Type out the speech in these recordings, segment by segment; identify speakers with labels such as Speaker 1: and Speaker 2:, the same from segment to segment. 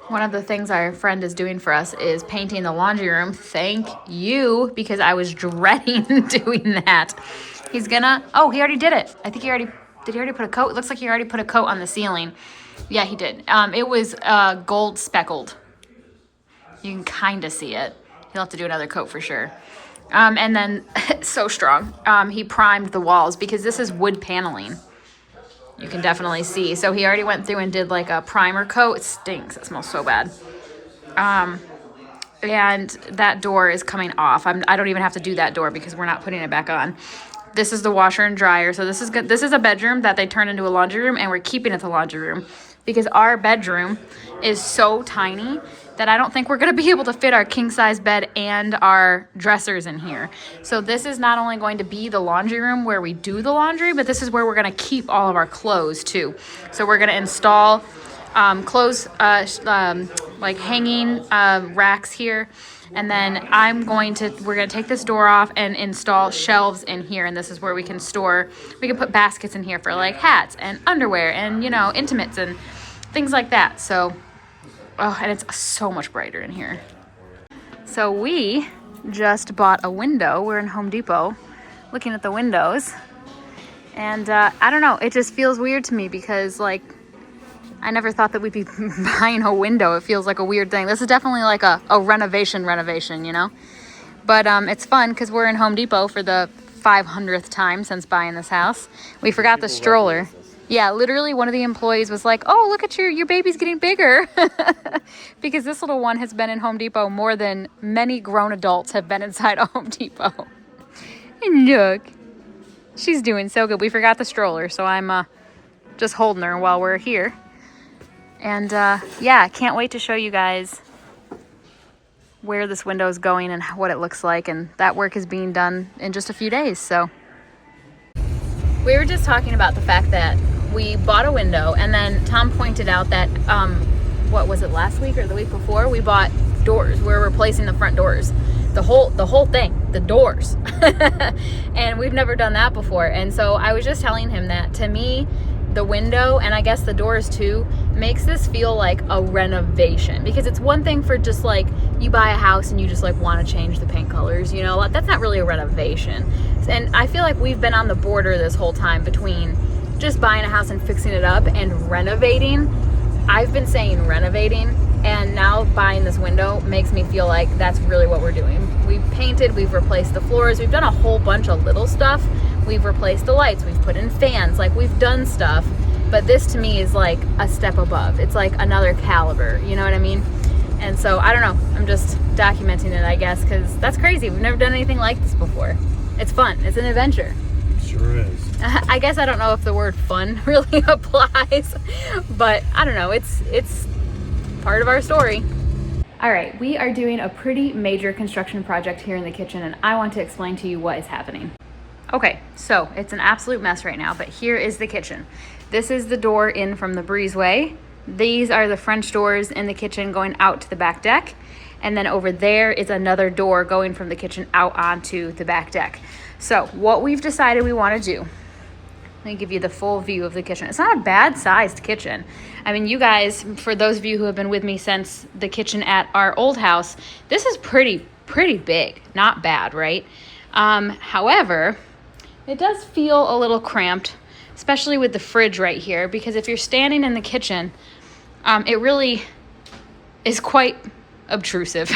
Speaker 1: One of the things our friend is doing for us is painting the laundry room. Thank you, because I was dreading doing that. He's gonna, oh, he already did it. I think did he already put a coat? It looks like he already put a coat on the ceiling. Yeah, he did. It was gold speckled. You can kind of see it. He'll have to do another coat for sure. And then, so strong. He primed the walls because this is wood paneling. You can definitely see. So he already went through and did like a primer coat. It stinks. It smells so bad. And that door is coming off. I don't even have to do that door because we're not putting it back on. This is the washer and dryer. So this is good. This is a bedroom that they turned into a laundry room, and we're keeping it the laundry room because our bedroom is so tiny that I don't think we're going to be able to fit our king size bed and our dressers in here. So this is not only going to be the laundry room where we do the laundry, but this is where we're going to keep all of our clothes too. So we're going to install clothes, like hanging racks here. And then we're going to take this door off and install shelves in here. And this is where we can put baskets in here for like hats and underwear and, intimates and things like that. So, and it's so much brighter in here. So we just bought a window. We're in Home Depot looking at the windows. And I don't know, it just feels weird to me because like, I never thought that we'd be buying a window. It feels like a weird thing. This is definitely like a renovation, But it's fun because we're in Home Depot for the 500th time since buying this house. We forgot the stroller. Yeah, literally one of the employees was like, oh, look at your baby's getting bigger. Because this little one has been in Home Depot more than many grown adults have been inside a Home Depot. And look, she's doing so good. We forgot the stroller, so I'm just holding her while we're here. And yeah, can't wait to show you guys where this window is going and what it looks like. And that work is being done in just a few days. So we were just talking about the fact that we bought a window, and then Tom pointed out that, what was it, last week or the week before, we bought doors. We're replacing the front doors. The whole thing, the doors. And we've never done that before. And so I was just telling him that to me, the window, and I guess the doors too, makes this feel like a renovation, because it's one thing for just like you buy a house and you just like want to change the paint colors, that's not really a renovation. And I feel like we've been on the border this whole time between just buying a house and fixing it up and renovating. I've been saying renovating, and now buying this window makes me feel like that's really what we're doing. We've painted, we've replaced the floors, we've done a whole bunch of little stuff. We've replaced the lights, we've put in fans, like we've done stuff, but this to me is like a step above. It's like another caliber, you know what I mean? And so, I don't know, I'm just documenting it, I guess, because that's crazy. We've never done anything like this before. It's fun, it's an adventure.
Speaker 2: Sure is.
Speaker 1: I guess I don't know if the word fun really applies, but I don't know, it's part of our story. All right, we are doing a pretty major construction project here in the kitchen, and I want to explain to you what is happening. Okay, so it's an absolute mess right now, but here is the kitchen. This is the door in from the breezeway. These are the French doors in the kitchen going out to the back deck. And then over there is another door going from the kitchen out onto the back deck. So what we've decided we want to do, let me give you the full view of the kitchen. It's not a bad sized kitchen. I mean, you guys, for those of you who have been with me since the kitchen at our old house, this is pretty big, not bad, right? However, it does feel a little cramped, especially with the fridge right here, because if you're standing in the kitchen, it really is quite obtrusive.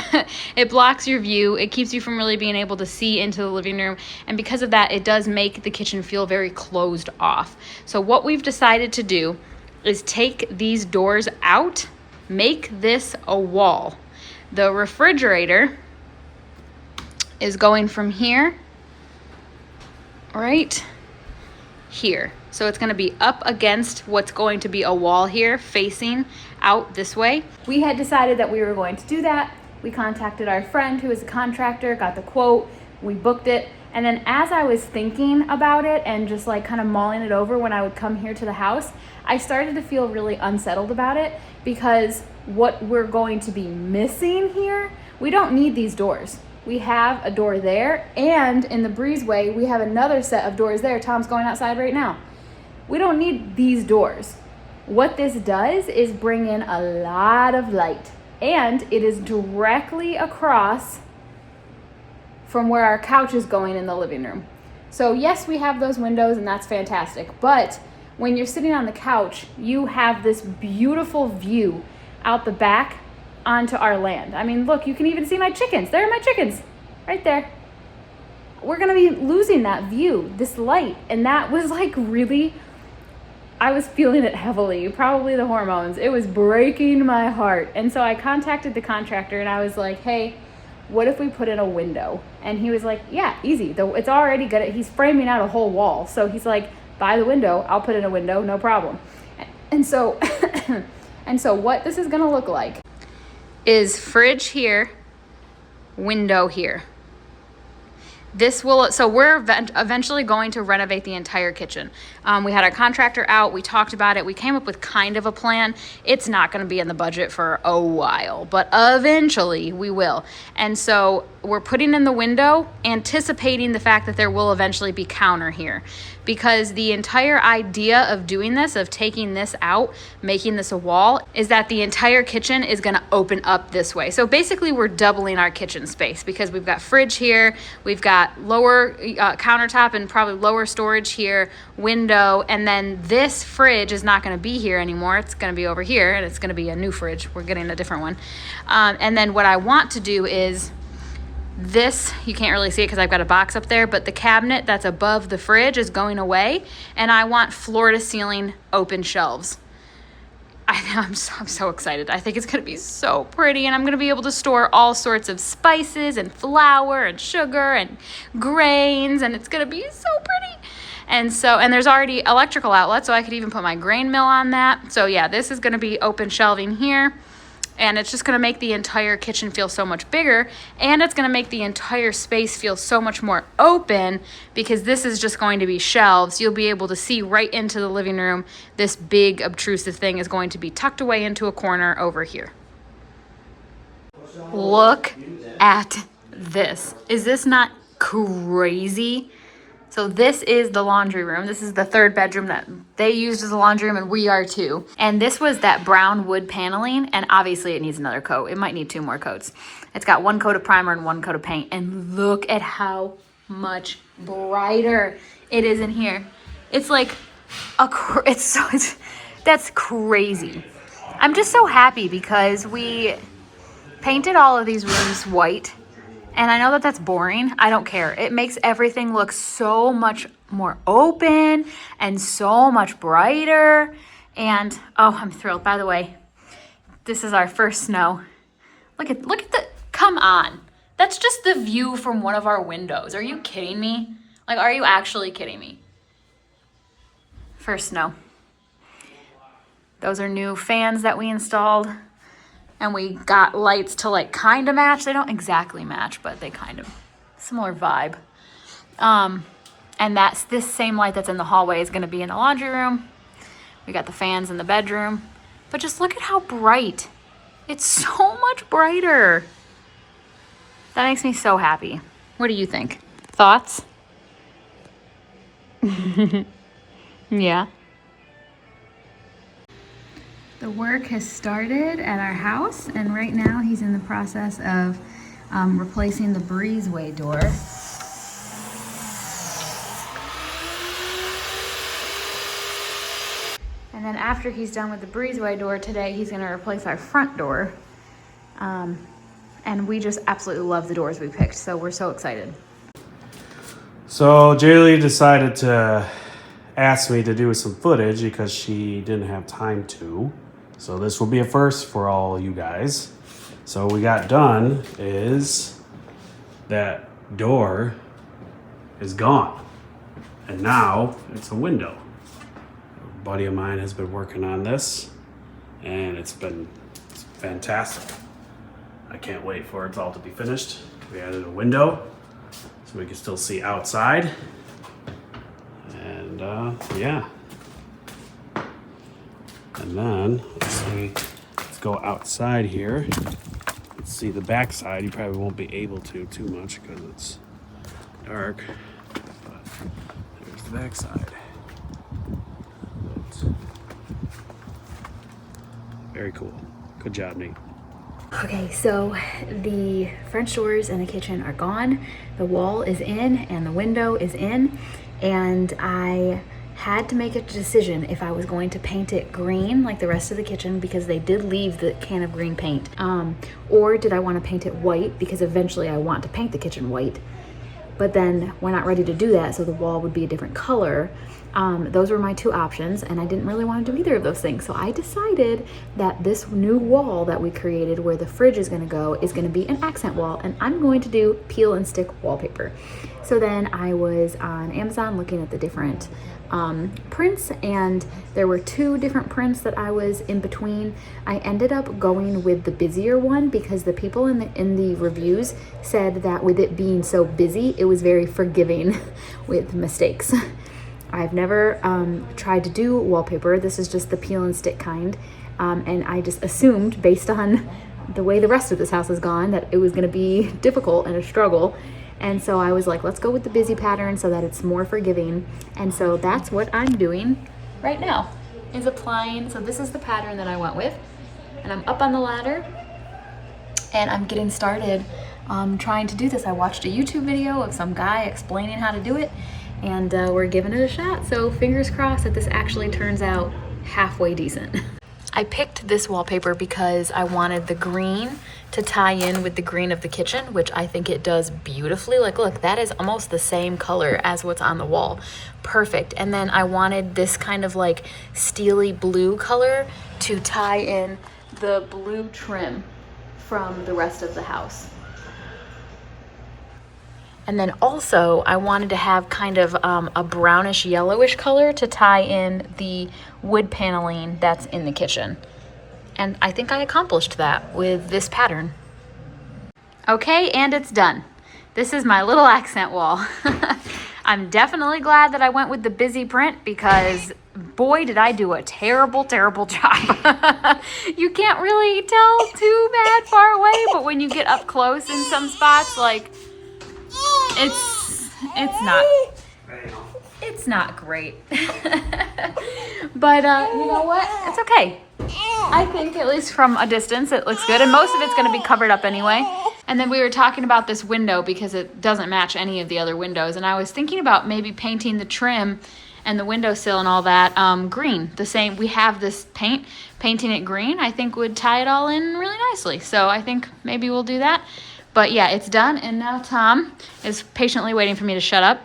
Speaker 1: It blocks your view. It keeps you from really being able to see into the living room. And because of that, it does make the kitchen feel very closed off. So what we've decided to do is take these doors out, make this a wall. The refrigerator is going from here right here. So it's going to be up against what's going to be a wall here facing out this way. We had decided that we were going to do that. We contacted our friend who is a contractor, got the quote, we booked it. And then as I was thinking about it and just like kind of mulling it over when I would come here to the house, I started to feel really unsettled about it, because what we're going to be missing here, we don't need these doors. We have a door there, and in the breezeway, we have another set of doors there. Tom's going outside right now. We don't need these doors. what this does is bring in a lot of light, and it is directly across from where our couch is going in the living room. So yes, we have those windows and that's fantastic, but when you're sitting on the couch, you have this beautiful view out the back onto our land. I mean, look, you can even see my chickens. There are my chickens right there. We're gonna be losing that view, this light. And that was like really, I was feeling it heavily, probably the hormones. It was breaking my heart. And so I contacted the contractor and I was like, hey, what if we put in a window? And he was like, yeah, easy. It's already good. He's framing out a whole wall. So he's like, buy the window, I'll put in a window, no problem. And so, and so what this is gonna look like is fridge here, window here. This will, so we're eventually going to renovate the entire kitchen. We had our contractor out, we talked about it, we came up with kind of a plan. It's not gonna be in the budget for a while, but eventually we will. And so we're putting in the window, anticipating the fact that there will eventually be counter here. Because the entire idea of doing this, of taking this out, making this a wall, is that the entire kitchen is gonna open up this way. So basically we're doubling our kitchen space because we've got fridge here, we've got lower countertop and probably lower storage here, window, and then this fridge is not gonna be here anymore. It's gonna be over here and it's gonna be a new fridge. We're getting a different one. And then what I want to do is this, you can't really see it because I've got a box up there, but the cabinet that's above the fridge is going away, and I want floor to ceiling open shelves. I'm so excited. I think it's gonna be so pretty, and I'm gonna be able to store all sorts of spices and flour and sugar and grains, and it's gonna be so pretty. And so, and there's already electrical outlets, so I could even put my grain mill on that. So yeah, this is gonna be open shelving here. And it's just gonna make the entire kitchen feel so much bigger, and it's gonna make the entire space feel so much more open because this is just going to be shelves. You'll be able to see right into the living room. This big obtrusive thing is going to be tucked away into a corner over here. Look at this. Is this not crazy? So this is the laundry room. This is the third bedroom that they used as a laundry room, and we are too. And this was that brown wood paneling, and obviously it needs another coat. It might need 2 more coats. It's got 1 coat of primer and 1 coat of paint, and look at how much brighter it is in here. It's like that's crazy. I'm just so happy because we painted all of these rooms white. And I know that that's boring. I don't care. It makes everything look so much more open and so much brighter. And oh, I'm thrilled. By the way, this is our first snow. Look at the, come on. That's just the view from one of our windows. Are you kidding me? Like, are you actually kidding me? First snow. Those are new fans that we installed. And we got lights to like kind of match. They don't exactly match, but they kind of, similar vibe. And that's this same light that's in the hallway is gonna be in the laundry room. We got the fans in the bedroom. But just look at how bright. It's so much brighter. That makes me so happy. What do you think? Thoughts? Yeah. The work has started at our house, and right now he's in the process of replacing the breezeway door. And then after he's done with the breezeway door today, he's gonna replace our front door. And we just absolutely love the doors we picked, so we're so excited.
Speaker 2: So Jaylee decided to ask me to do some footage because she didn't have time to. So this will be a first for all you guys. So what we got done is that door is gone. And now it's a window. A buddy of mine has been working on this and it's fantastic. I can't wait for it all to be finished. We added a window so we can still see outside. And yeah. And then let's go outside here. Let's see the back side. You probably won't be able to too much because it's dark. But there's the back side. Very cool. Good job, Nate.
Speaker 1: Okay, so the French doors and the kitchen are gone. The wall is in and the window is in, and I had to make a decision if I was going to paint it green like the rest of the kitchen, because they did leave the can of green paint, or did I want to paint it white, because eventually I want to paint the kitchen white, but then we're not ready to do that, so the wall would be a different color. Those were my two options, and I didn't really want to do either of those things. So I decided that this new wall that we created where the fridge is going to go is going to be an accent wall, and I'm going to do peel and stick wallpaper. So then I was on Amazon looking at the different prints, and there were two different prints that I was in between. I ended up going with the busier one because the people in the reviews said that with it being so busy, it was very forgiving with mistakes. I've never tried to do wallpaper. This is just the peel and stick kind. And I just assumed, based on the way the rest of this house has gone, that it was going to be difficult and a struggle. And so I was like, let's go with the busy pattern so that it's more forgiving. And so that's what I'm doing right now, is applying. So this is the pattern that I went with. And I'm up on the ladder and I'm getting started trying to do this. I watched a YouTube video of some guy explaining how to do it, and we're giving it a shot. So fingers crossed that this actually turns out halfway decent. I picked this wallpaper because I wanted the green to tie in with the green of the kitchen, which I think it does beautifully. Like, look, that is almost the same color as what's on the wall. Perfect. And then I wanted this kind of like steely blue color to tie in the blue trim from the rest of the house. And then also I wanted to have kind of a brownish yellowish color to tie in the wood paneling that's in the kitchen. And I think I accomplished that with this pattern. Okay, and it's done. This is my little accent wall. I'm definitely glad that I went with the busy print, because boy, did I do a terrible, terrible job. You can't really tell too bad far away, but when you get up close in some spots, like, it's not great. But you know what? It's okay. I think at least from a distance it looks good, and most of it's going to be covered up anyway. And then we were talking about this window because it doesn't match any of the other windows, and I was thinking about maybe painting the trim and the windowsill and all that green. The same, we have this painting it green I think would tie it all in really nicely. So I think maybe we'll do that. But yeah, it's done, and now Tom is patiently waiting for me to shut up.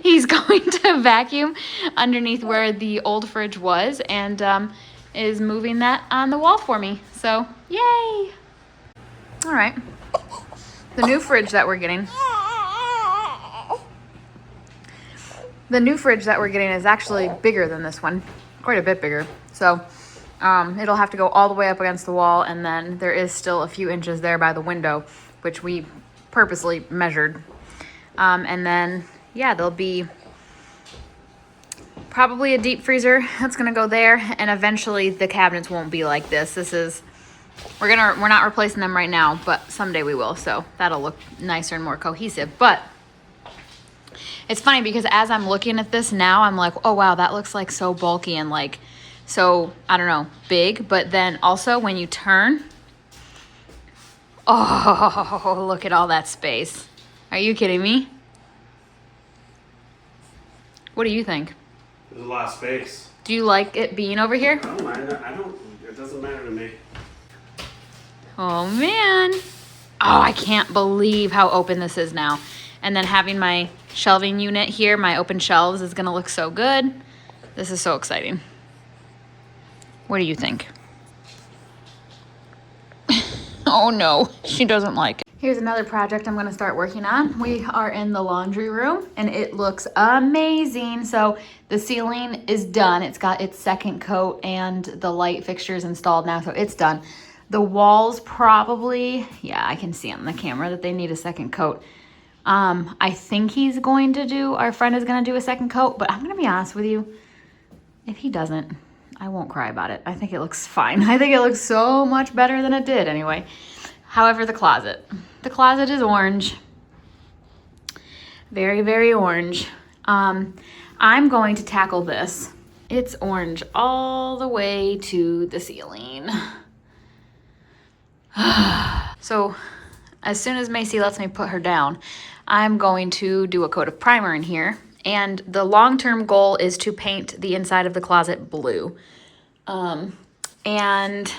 Speaker 1: He's going to vacuum underneath where the old fridge was, and is moving that on the wall for me. So, yay! All right. The new fridge that we're getting. The new fridge that we're getting is actually bigger than this one, quite a bit bigger. So it'll have to go all the way up against the wall, and then there is still a few inches there by the window, which we purposely measured. And then, yeah, there'll be probably a deep freezer that's gonna go there, and eventually the cabinets won't be like this. We're not replacing them right now, but someday we will, so that'll look nicer and more cohesive. But it's funny because as I'm looking at this now, I'm like, oh wow, that looks like so bulky and like so, I don't know, big. But then also when you turn, oh, look at all that space. Are you kidding me? What do you think?
Speaker 2: There's a lot of space.
Speaker 1: Do you like it being over here?
Speaker 2: I don't mind. It doesn't matter to me.
Speaker 1: Oh man. Oh, I can't believe how open this is now. And then having my shelving unit here, my open shelves, is gonna look so good. This is so exciting. What do you think? Oh no, she doesn't like it. Here's another project I'm gonna start working on. We are in the laundry room and it looks amazing. So the ceiling is done. It's got its second coat and the light fixtures installed now, so it's done. The walls probably, yeah, I can see on the camera that they need a second coat. I think our friend is gonna do a second coat, but I'm gonna be honest with you, if he doesn't, I won't cry about it. I think it looks fine. I think it looks so much better than it did anyway. However, the closet is orange. Very, very orange. I'm going to tackle this It's orange all the way to the ceiling. So as soon as Macy lets me put her down, I'm going to do a coat of primer in here. And the long-term goal is to paint the inside of the closet blue. And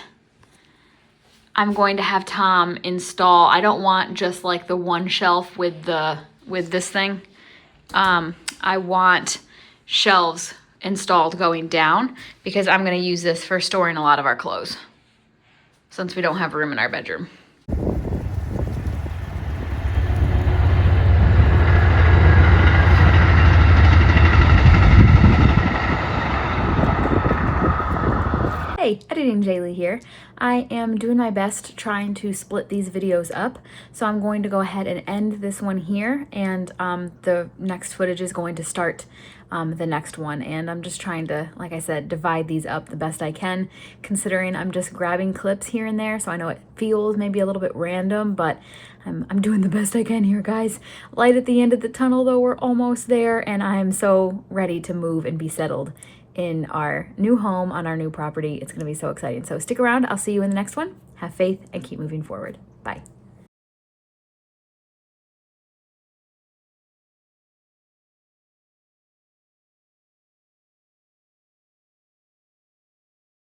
Speaker 1: I'm going to have Tom install, I don't want just like the one shelf with this thing. I want shelves installed going down because I'm going to use this for storing a lot of our clothes since we don't have room in our bedroom. Hey, Editing Jaylee here. I am doing my best trying to split these videos up, so I'm going to go ahead and end this one here, and the next footage is going to start the next one, and I'm just trying to, like I said, divide these up the best I can, considering I'm just grabbing clips here and there, so I know it feels maybe a little bit random, but I'm doing the best I can here, guys. Light at the end of the tunnel, though, we're almost there, and I'm so ready to move and be settled in our new home on our new property. It's going to be so exciting. So stick around. I'll see you in the next one. Have faith and keep moving forward. Bye.